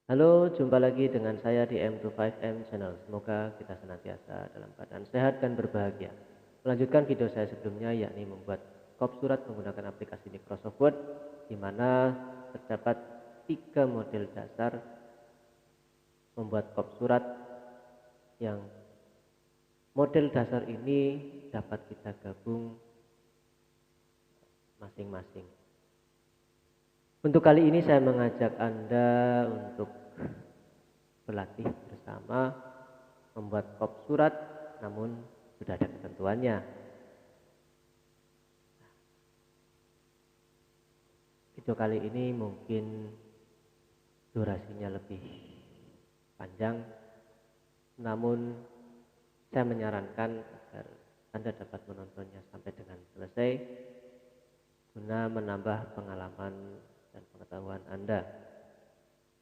Halo, jumpa lagi dengan saya di M25M Channel. Semoga kita senantiasa dalam keadaan sehat dan berbahagia. Melanjutkan video saya sebelumnya, yakni membuat kop surat menggunakan aplikasi Microsoft Word, di mana terdapat 3 model dasar membuat kop surat yang model dasar ini dapat kita gabung masing-masing. Untuk kali ini saya mengajak Anda untuk berlatih bersama membuat kop surat, namun sudah ada ketentuannya. Video kali ini mungkin durasinya lebih panjang, namun saya menyarankan agar Anda dapat menontonnya sampai dengan selesai guna menambah pengalaman dan pengetahuan Anda.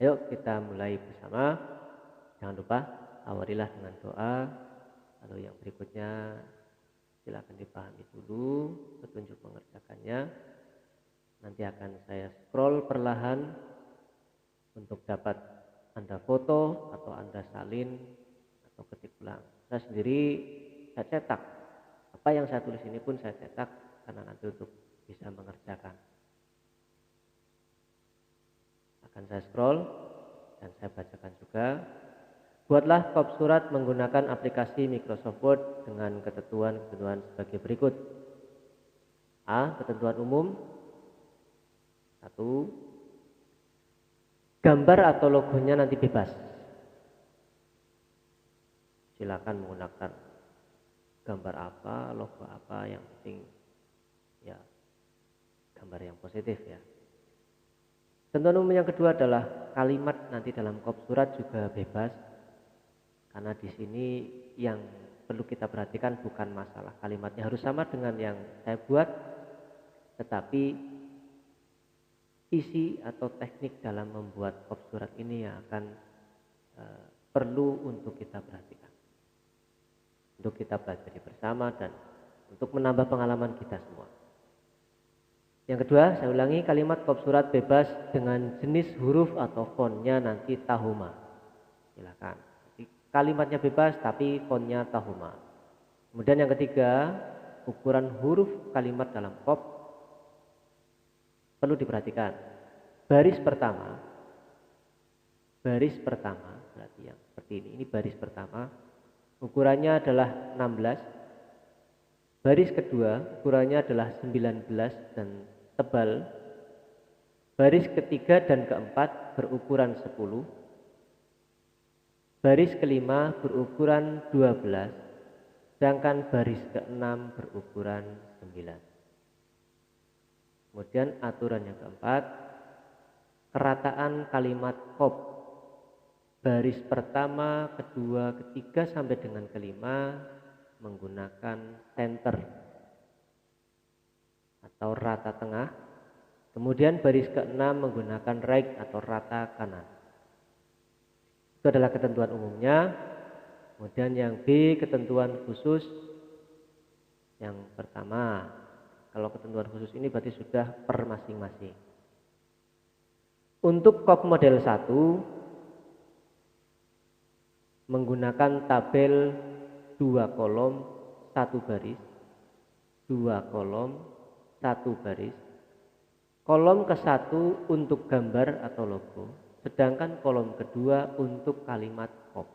Ayo kita mulai bersama. Jangan lupa awalilah dengan doa. Lalu yang berikutnya silakan dipahami dulu petunjuk mengerjakannya. Nanti akan saya scroll perlahan untuk dapat Anda foto atau Anda salin atau ketik ulang. Saya sendiri saya cetak. Apa yang saya tulis ini pun saya cetak karena nanti untuk bisa mengerjakan. Akan saya scroll dan saya bacakan juga. Buatlah kop surat menggunakan aplikasi Microsoft Word dengan ketentuan-ketentuan sebagai berikut. A. Ketentuan umum. 1. Gambar atau logonya nanti bebas. Silakan menggunakan gambar apa, logo apa, yang penting ya gambar yang positif ya. Ketentuan umum yang kedua adalah kalimat nanti dalam kop surat juga bebas. Karena di sini yang perlu kita perhatikan bukan masalah kalimatnya harus sama dengan yang saya buat, tetapi isi atau teknik dalam membuat kop surat ini yang akan perlu untuk kita perhatikan. Untuk kita pelajari bersama dan untuk menambah pengalaman kita semua. Yang kedua, saya ulangi, kalimat kop surat bebas dengan jenis huruf atau fontnya nanti Tahoma. Silakan. Kalimatnya bebas tapi fontnya Tahoma. Kemudian yang ketiga, ukuran huruf kalimat dalam kop perlu diperhatikan. Baris pertama berarti yang seperti ini baris pertama, ukurannya adalah 16. Baris kedua ukurannya adalah 19 dan tebal. Baris ketiga dan keempat berukuran 10. Baris kelima berukuran 12, sedangkan baris keenam berukuran 9. Kemudian aturan yang keempat, kerataan kalimat kop. Baris pertama, kedua, ketiga sampai dengan kelima menggunakan center atau rata tengah. Kemudian baris keenam menggunakan right atau rata kanan. Itu adalah ketentuan umumnya. Kemudian yang B, ketentuan khusus. Yang pertama, kalau ketentuan khusus ini berarti sudah per masing-masing. Untuk kop model 1 menggunakan tabel 2 kolom 1 baris, 2 kolom 1 baris. Kolom ke-1 untuk gambar atau logo, sedangkan kolom kedua untuk kalimat kop.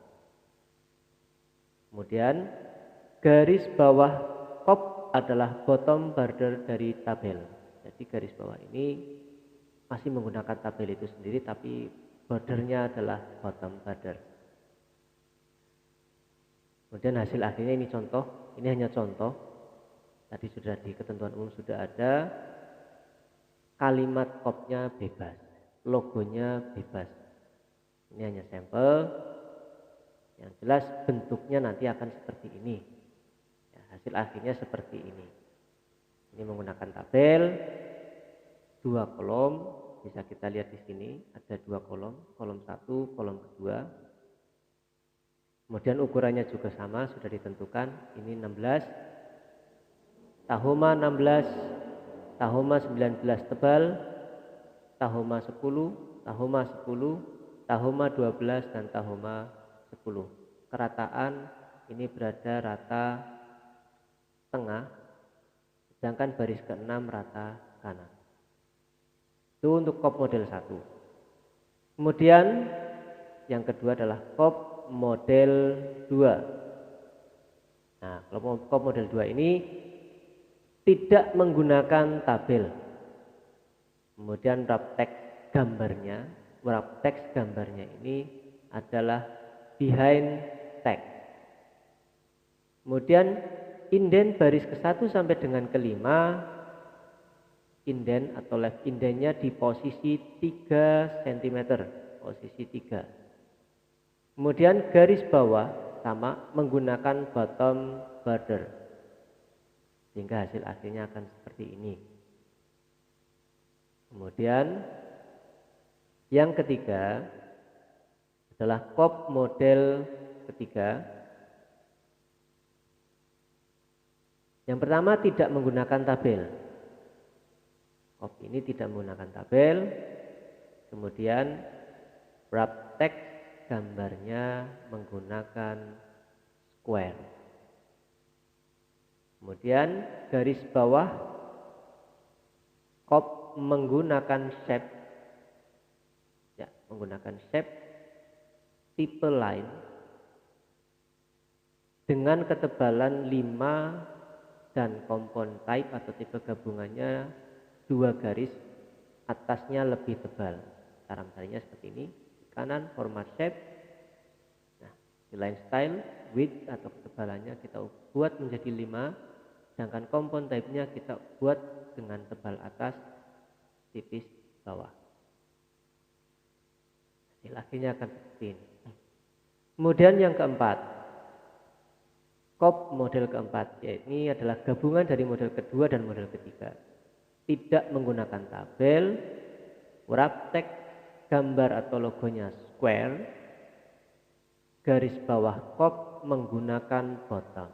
Kemudian garis bawah kop adalah bottom border dari tabel. Jadi garis bawah ini masih menggunakan tabel itu sendiri, tapi bordernya adalah bottom border. Kemudian hasil akhirnya ini contoh, ini hanya contoh. Tadi sudah di ketentuan umum sudah ada. Kalimat kopnya bebas, logonya bebas. Ini hanya sampel. Yang jelas bentuknya nanti akan seperti ini. Ya, hasil akhirnya seperti ini. Ini menggunakan tabel 2 kolom. Bisa kita lihat di sini ada 2 kolom, kolom 1, kolom kedua. Kemudian ukurannya juga sama, sudah ditentukan. Ini 16, Tahoma 16, Tahoma 19 tebal, Tahoma 10, Tahoma 10, tahoma 12 dan tahoma 10. Kerataan ini berada rata tengah, sedangkan baris ke-6 rata kanan. Itu untuk kop model 1. Kemudian yang kedua adalah kop model 2. Nah, kalau kop model 2 ini tidak menggunakan tabel. Kemudian wrap text gambarnya ini adalah behind text. Kemudian inden baris ke-1 sampai dengan ke-5, inden atau left indennya di posisi 3 cm, posisi 3. Kemudian garis bawah sama menggunakan bottom border, sehingga hasil akhirnya akan seperti ini. Kemudian yang ketiga adalah kop model ketiga. Yang pertama tidak menggunakan tabel. Kop ini tidak menggunakan tabel. Kemudian wrap text gambarnya menggunakan square. Kemudian garis bawah kop menggunakan shape, ya, menggunakan shape tipe line dengan ketebalan 5 dan compound type atau tipe gabungannya 2 garis, atasnya lebih tebal. Cara mencarinya seperti ini. Kanan format shape. Nah, di line style width atau ketebalannya kita buat menjadi 5, sedangkan compound type-nya kita buat dengan tebal atas, tipis bawah. Hasil akhirnya akan seperti ini. Kemudian yang keempat, kop model keempat, yaitu ini adalah gabungan dari model kedua dan model ketiga. Tidak menggunakan tabel, wrap text gambar atau logonya square, garis bawah kop menggunakan bottom.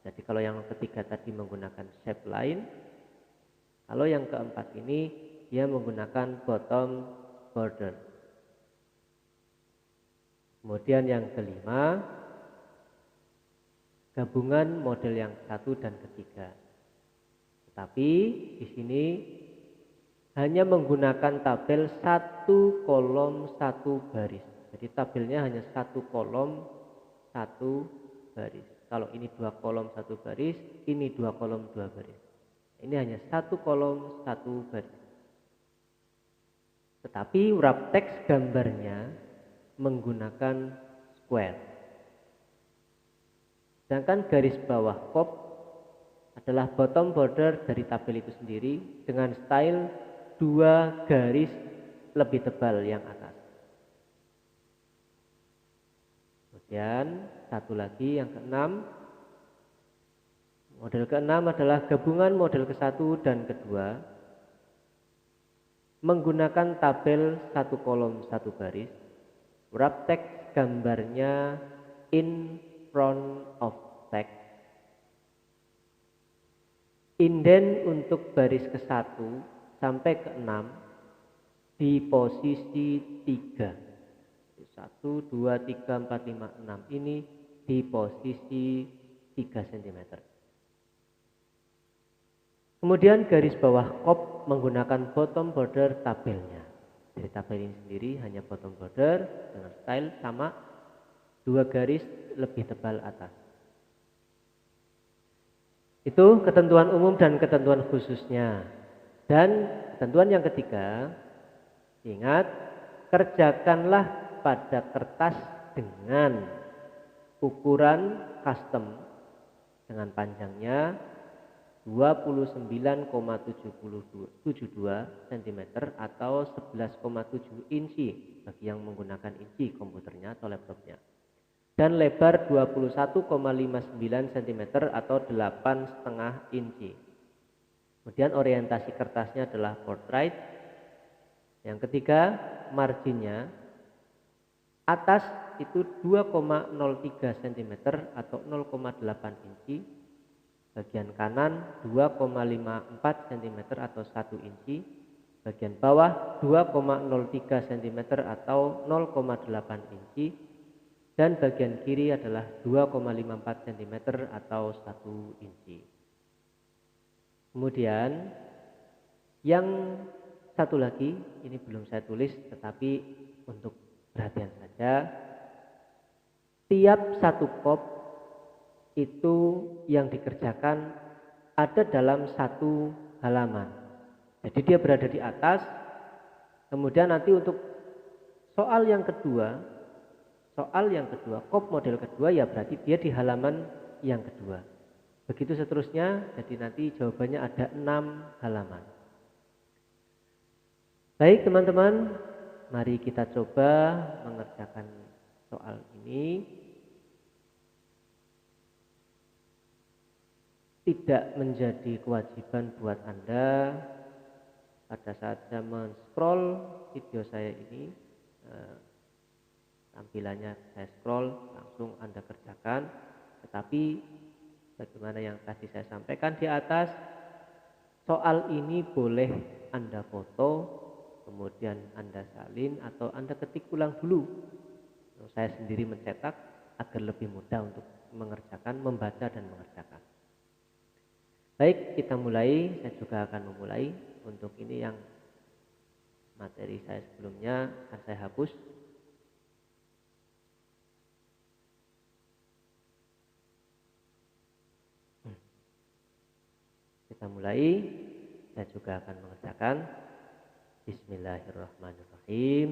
Jadi kalau yang ketiga tadi menggunakan shape line, kalau yang keempat ini dia menggunakan bottom border. Kemudian yang kelima, gabungan model yang satu dan ketiga. Tetapi di sini hanya menggunakan tabel 1 kolom 1 baris. Jadi tabelnya hanya 1 kolom 1 baris. Kalau ini 2 kolom 1 baris, ini 2 kolom 2 baris. Ini hanya 1 kolom 1 baris. Tetapi wrap text gambarnya menggunakan square. Sedangkan garis bawah kop adalah bottom border dari tabel itu sendiri dengan style 2 garis lebih tebal yang atas. Kemudian satu lagi yang keenam. Model keenam adalah gabungan model ke-1 dan kedua menggunakan tabel 1 kolom 1 baris. Wrap text gambarnya in front of text. Inden untuk baris ke-1 sampai ke-6 di posisi 3. 1, 2, 3, 4, 5, 6 ini di posisi 3 cm. Kemudian garis bawah kop menggunakan bottom border tabelnya. Jadi tabel ini sendiri hanya bottom border dengan style sama 2 garis lebih tebal atas. Itu ketentuan umum dan ketentuan khususnya. Dan ketentuan yang ketiga, ingat, kerjakanlah pada kertas dengan ukuran custom dengan panjangnya 29,72 cm atau 11,7 inci bagi yang menggunakan inci komputernya atau laptopnya, dan lebar 21,59 cm atau 8,5 inci. Kemudian orientasi kertasnya adalah portrait. Yang ketiga, marginnya atas itu 2,03 cm atau 0,8 inci. Bagian kanan 2,54 cm atau 1 inci. bagian bawah 2,03 cm atau 0,8 inci, dan bagian kiri adalah 2,54 cm atau 1 inci. Kemudian yang satu lagi, ini belum saya tulis tetapi untuk perhatian saja, tiap satu kop itu yang dikerjakan ada dalam satu halaman. Jadi dia berada di atas, kemudian nanti untuk soal yang kedua, kop model kedua ya berarti dia di halaman yang kedua. Begitu seterusnya, jadi nanti jawabannya ada 6 halaman. Baik teman-teman, mari kita coba mengerjakan soal ini. Tidak menjadi kewajiban buat Anda pada saat saya men-scroll video saya ini, tampilannya saya scroll langsung Anda kerjakan. Tetapi bagaimana yang tadi saya sampaikan di atas, soal ini boleh Anda foto, kemudian Anda salin atau Anda ketik ulang dulu. Saya sendiri mencetak agar lebih mudah untuk mengerjakan, membaca dan mengerjakan. Baik, kita mulai. Saya juga akan memulai. Untuk ini yang materi saya sebelumnya akan saya hapus. Kita mulai. Saya juga akan mengerjakan. Bismillahirrahmanirrahim.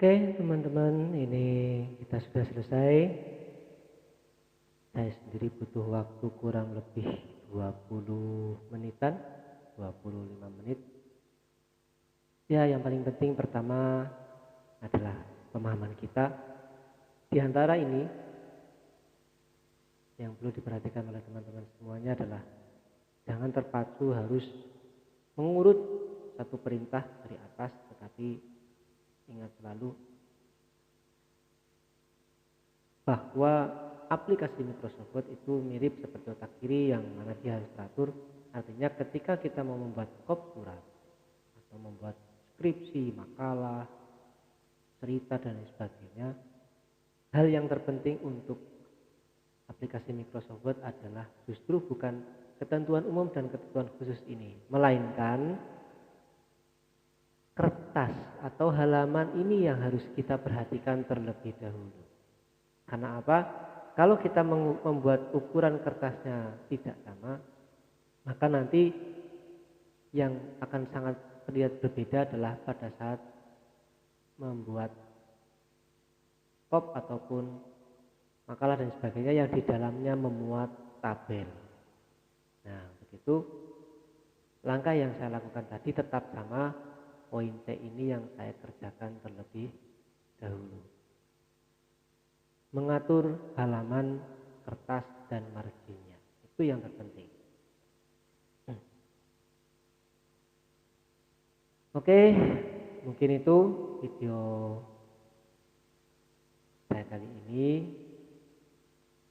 Oke teman-teman, ini kita sudah selesai. Saya sendiri butuh waktu kurang lebih 20 menitan, 25 menit. Ya, yang paling penting pertama adalah pemahaman kita. Di antara ini yang perlu diperhatikan oleh teman-teman semuanya adalah jangan terpacu harus mengurut satu perintah dari atas, tetapi ingat selalu bahwa aplikasi Microsoft Word itu mirip seperti otak kiri yang mana dia harus teratur. Artinya ketika kita mau membuat kop surat atau membuat skripsi, makalah, cerita dan lain sebagainya, hal yang terpenting untuk aplikasi Microsoft Word adalah justru bukan ketentuan umum dan ketentuan khusus ini, melainkan kertas atau halaman ini yang harus kita perhatikan terlebih dahulu. Karena apa? Kalau kita membuat ukuran kertasnya tidak sama, maka nanti yang akan sangat terlihat berbeda adalah pada saat membuat kop ataupun makalah dan sebagainya yang di dalamnya memuat tabel. Nah, begitu langkah yang saya lakukan tadi tetap sama, poin C ini yang saya kerjakan terlebih dahulu. Mengatur halaman, kertas, dan marginnya. Itu yang terpenting. Oke, mungkin itu video saya kali ini.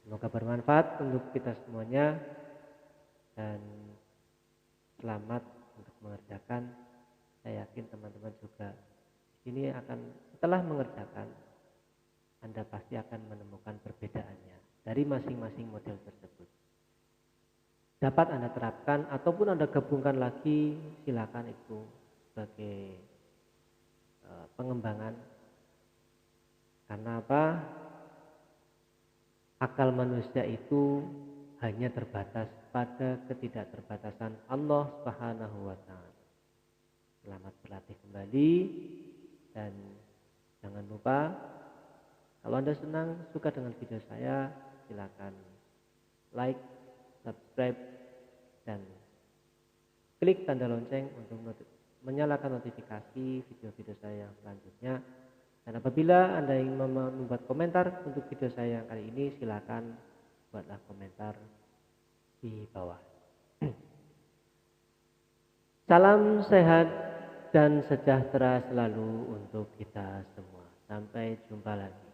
Semoga bermanfaat untuk kita semuanya. Dan selamat untuk mengerjakan. Saya yakin teman-teman juga di sini akan setelah mengerjakan, Anda pasti akan menemukan perbedaannya dari masing-masing model tersebut. Dapat Anda terapkan ataupun Anda gabungkan lagi, silakan itu sebagai pengembangan. Karena apa? Akal manusia itu hanya terbatas pada ketidakterbatasan Allah Subhanahu wa Ta'ala. Selamat berlatih kembali, dan jangan lupa kalau Anda senang, suka dengan video saya, silakan like, subscribe, dan klik tanda lonceng untuk menyalakan notifikasi video-video saya yang selanjutnya. Dan apabila Anda ingin membuat komentar untuk video saya yang kali ini, silakan buatlah komentar di bawah. Salam sehat dan sejahtera selalu untuk kita semua. Sampai jumpa lagi.